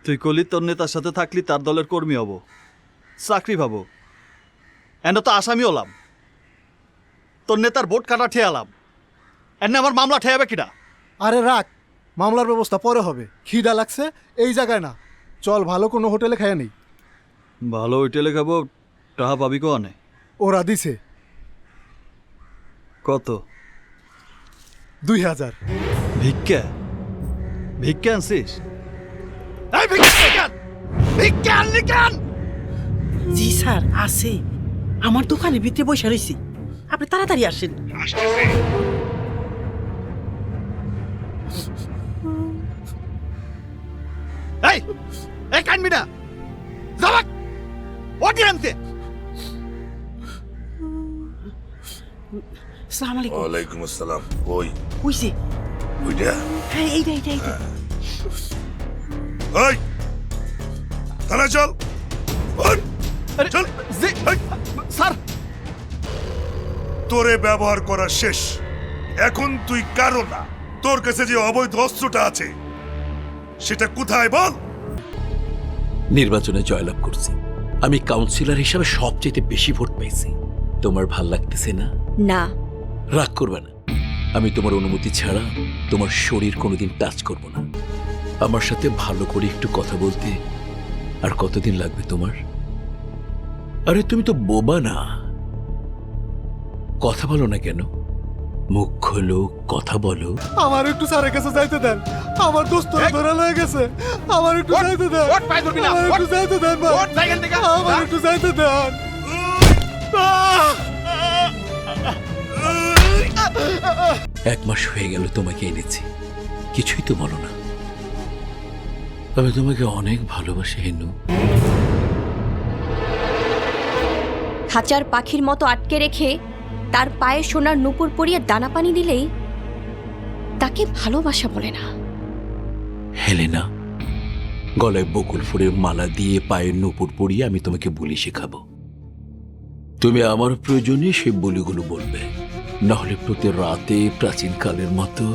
তুই কলি তোর নেতার সাথে থাকলি তার দলের কর্মী হব, চাকরি পাবো, এনে তো আসামি হলাম। তোর নেতার ভোট কাটা ঠেয়ালাম, এনে আমার মামলা ঠেয়াবে কিনা? আরে রাখ, মামলার ব্যবস্থা পরে হবে। খিদা লাগছে, এই জায়গায় না, চল ভালো কোনো হোটেলে খাইয়া নেই। ভালো হোটেলে খাবো, টাহা পাবি কোয়ানে? ওরা দিছে কত? 2000। ভিক্ষা? ভিক্ষা আনছিস? এই ভিক্ষা ভিক্ষা আনলি কেন? জি স্যার আছে, আমার দোকানের ভিতরে বসে রয়েছি, আপনি তাড়াতাড়ি আসেন। এই এই কানবি না, যাবাক ওটি আনতে। আসসালামু আলাইকুম। ওয়ালাইকুম আসসালাম। ওই হইছে? ওইটা হ্যাঁ এইটা এইটা এইটা। ওই থানায় চল। ওই, আরে, চল। জি, এই, স্যার। তোরে ব্যবহার করা শেষ। এখন তুই কারো না। তোর কাছে যে অবৈধ অস্ত্রটা আছে সেটা কোথায় বল? নির্বাচনে জয়লাভ করছি, আমি কাউন্সিলর হিসাবে সবচেয়ে বেশি ভোট পেয়েছি। তোমার ভাল লাগতেছে না? না। রাগ করবে না, আমি তোমার অনুমতি ছাড়া তোমার শরীর কোনোদিন টাচ করব না। আমার সাথে ভালো করে একটু কথা বলতে আর কতদিন লাগবে তোমার? আরে তুমি তো বোবা না, কথা বলো না কেন? মুখ খোলো, কথা বলো। আমার একটু স্যারের কাছে যাইতে দেন, আমার দোস্ত ধরা লয়ে গেছে, আমার একটু যাইতে দেন, আমার একটু যাইতে দেন, আমার একটু যাইতে দেন। 1 মাস হয়ে গেল তোমাকে এনেছি, কিছুই তো বলো না। আমি তোমাকে অনেক ভালোবাসি হেনু। খাঁচার পাখির মতো আটকে রেখে তার পায়ে সোনার নূপুর পরিয়ে দানা পানি দিলেই তাকে ভালোবাসা বলে না। হেলেনা, গলায় বকুল ফুলের মালা দিয়ে পায়ের নূপুর পরিয়ে আমি তোমাকে বুলি শেখাবো। তুমি আমার প্রয়োজনে সেই বলিগুলো বলবে, নাহলে প্রতি রাতে প্রাচীন কালের মতো